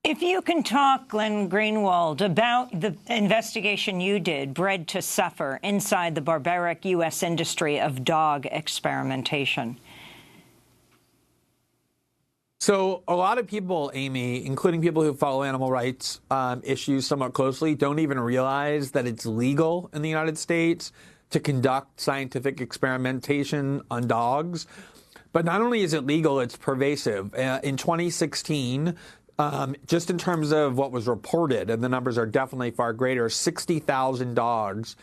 If you can talk, Glenn Greenwald, about the investigation you did, Bred to Suffer, inside the barbaric U.S. industry of dog experimentation. So a lot of people, Amy, including people who follow animal rights issues somewhat closely, don't even realize that it's legal in the United States to conduct scientific experimentation on dogs. But not only is it legal, it's pervasive. In 2016, just in terms of what was reported, and the numbers are definitely far greater, 60,000 dogs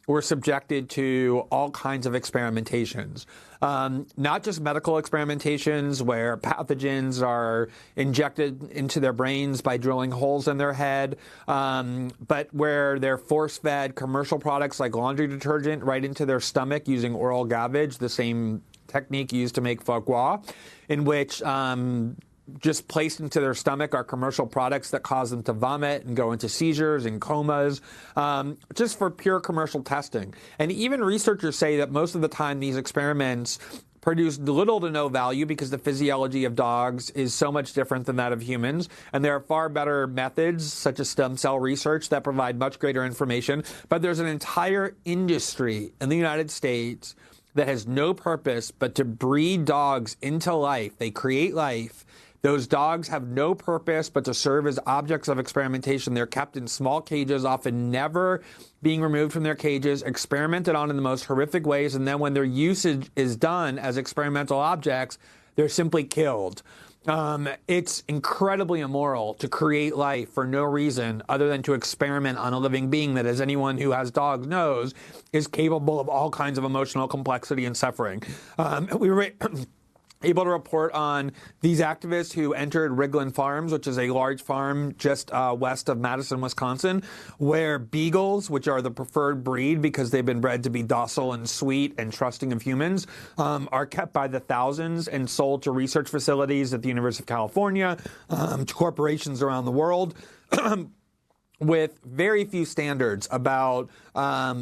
were subjected to all kinds of experimentations. Not just medical experimentations where pathogens are injected into their brains by drilling holes in their head, but where they're force-fed commercial products like laundry detergent right into their stomach using oral gavage, the same technique used to make foie gras, in which just placed into their stomach are commercial products that cause them to vomit and go into seizures and comas, just for pure commercial testing. And even researchers say that most of the time these experiments produce little to no value because the physiology of dogs is so much different than that of humans. And there are far better methods, such as stem cell research, that provide much greater information. But there's an entire industry in the United States that has no purpose but to breed dogs into life. They create life. Those dogs have no purpose but to serve as objects of experimentation. They're kept in small cages, often never being removed from their cages, experimented on in the most horrific ways, and then when their usage is done as experimental objects, they're simply killed. It's incredibly immoral to create life for no reason other than to experiment on a living being that, as anyone who has dogs knows, is capable of all kinds of emotional complexity and suffering. We were able to report on these activists who entered Rigland Farms, which is a large farm just west of Madison, Wisconsin, where beagles, which are the preferred breed because they've been bred to be docile and sweet and trusting of humans, are kept by the thousands and sold to research facilities at the University of California, to corporations around the world, with very few standards about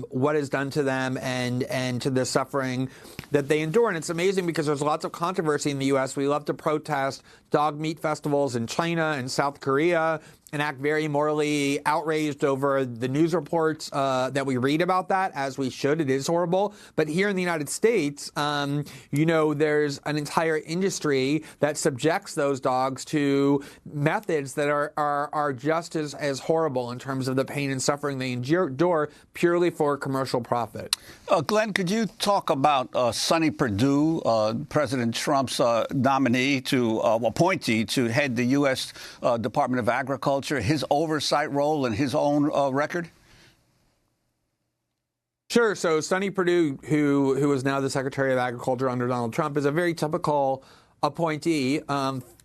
what is done to them and to the suffering that they endure. And it's amazing because there's lots of controversy in the U.S. We love to protest dog meat festivals in China and South Korea and act very morally outraged over the news reports that we read about that, as we should. It is horrible. But here in the United States, there's an entire industry that subjects those dogs to methods that are just as horrible in terms of the pain and suffering they endure purely for commercial profit. Glenn, could you talk about Sonny Perdue, President Trump's appointee to head the U.S. Department of Agriculture, his oversight role and his own record? Sure. So Sonny Perdue, who is now the Secretary of Agriculture under Donald Trump, is a very typical appointee,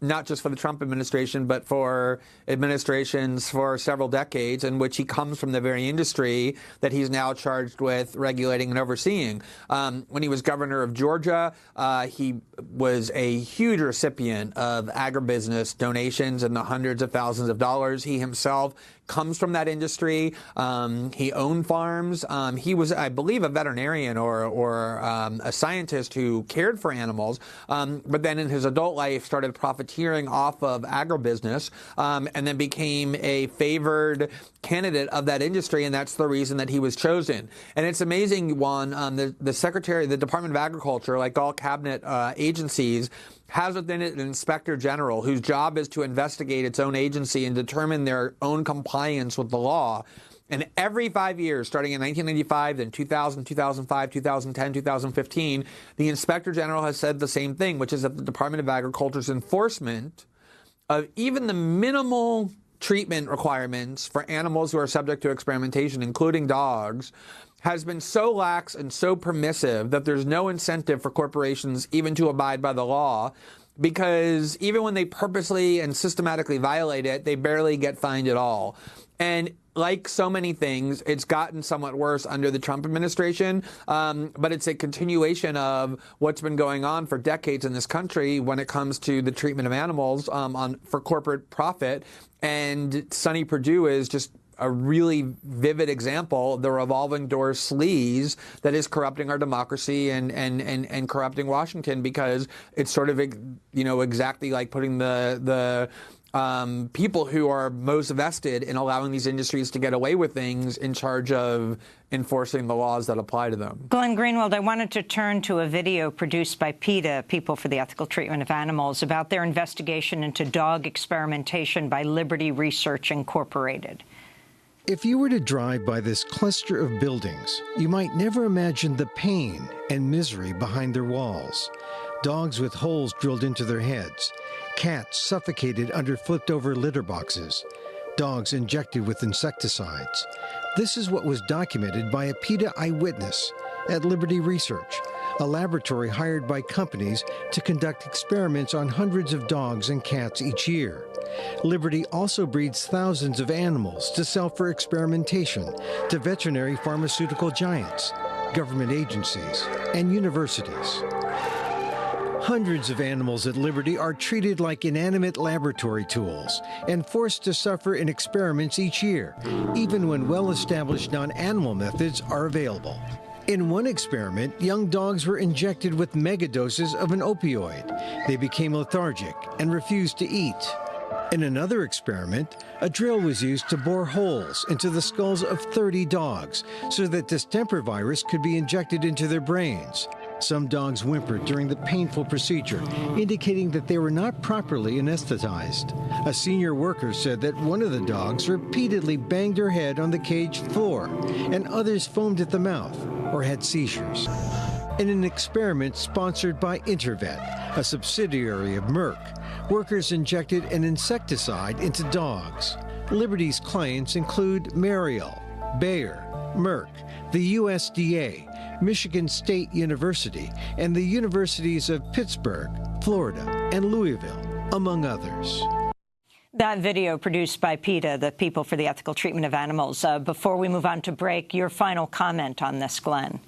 not just for the Trump administration, but for administrations for several decades, in which he comes from the very industry that he's now charged with regulating and overseeing. When he was governor of Georgia, he was a huge recipient of agribusiness donations in the hundreds of thousands of dollars. He himself comes from that industry. He owned farms. He was, I believe, a veterinarian or a scientist who cared for animals, but then in his adult life started profiteering off of agribusiness, and then became a favored candidate of that industry, and that's the reason that he was chosen. And it's amazing, Juan, the Secretary of the Department of Agriculture, like all cabinet agencies, has within it an inspector general whose job is to investigate its own agency and determine their own compliance with the law. And every 5 years, starting in 1995, then 2000, 2005, 2010, 2015, the inspector general has said the same thing, which is that the Department of Agriculture's enforcement of even the minimal treatment requirements for animals who are subject to experimentation, including dogs, has been so lax and so permissive that there's no incentive for corporations even to abide by the law, because even when they purposely and systematically violate it, they barely get fined at all. And like so many things, it's gotten somewhat worse under the Trump administration, but it's a continuation of what's been going on for decades in this country when it comes to the treatment of animals for corporate profit. And Sonny Perdue is just a really vivid example of the revolving door sleaze that is corrupting our democracy and corrupting Washington, because it's sort of, exactly like putting the people who are most vested in allowing these industries to get away with things in charge of enforcing the laws that apply to them. Glenn Greenwald, I wanted to turn to a video produced by PETA, People for the Ethical Treatment of Animals, about their investigation into dog experimentation by Liberty Research Incorporated. If you were to drive by this cluster of buildings, you might never imagine the pain and misery behind their walls. Dogs with holes drilled into their heads, cats suffocated under flipped-over litter boxes, dogs injected with insecticides. This is what was documented by a PETA eyewitness at Liberty Research, a laboratory hired by companies to conduct experiments on hundreds of dogs and cats each year. Liberty also breeds thousands of animals to sell for experimentation to veterinary pharmaceutical giants, government agencies, and universities. Hundreds of animals at Liberty are treated like inanimate laboratory tools and forced to suffer in experiments each year, even when well-established non-animal methods are available. In one experiment, young dogs were injected with megadoses of an opioid. They became lethargic and refused to eat. In another experiment, a drill was used to bore holes into the skulls of 30 dogs so that distemper virus could be injected into their brains. Some dogs whimpered during the painful procedure, indicating that they were not properly anesthetized. A senior worker said that one of the dogs repeatedly banged her head on the cage floor, and others foamed at the mouth or had seizures. In an experiment sponsored by Intervet, a subsidiary of Merck, workers injected an insecticide into dogs. Liberty's clients include Mariel, Bayer, Merck, the USDA, Michigan State University, and the universities of Pittsburgh, Florida, and Louisville, among others. That video produced by PETA, the People for the Ethical Treatment of Animals. Before we move on to break, your final comment on this, Glenn.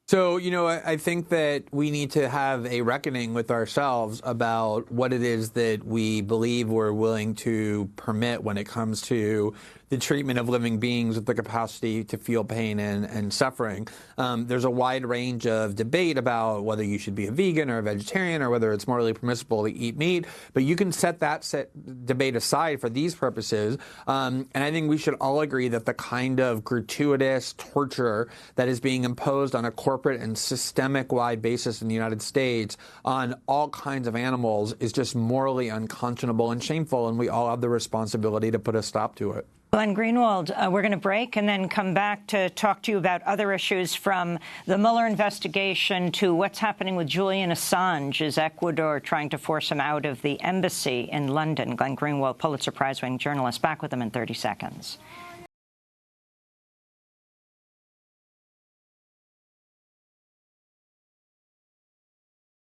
So, I think that we need to have a reckoning with ourselves about what it is that we believe we're willing to permit when it comes to the treatment of living beings with the capacity to feel pain and suffering. There's a wide range of debate about whether you should be a vegan or a vegetarian or whether it's morally permissible to eat meat, but you can set that debate aside for these purposes. And I think we should all agree that the kind of gratuitous torture that is being imposed on a corporate and systemic-wide basis in the United States on all kinds of animals is just morally unconscionable and shameful, and we all have the responsibility to put a stop to it. Glenn Greenwald, we're going to break and then come back to talk to you about other issues, from the Mueller investigation to what's happening with Julian Assange. Is Ecuador trying to force him out of the embassy in London? Glenn Greenwald, Pulitzer Prize-winning journalist, back with him in 30 seconds.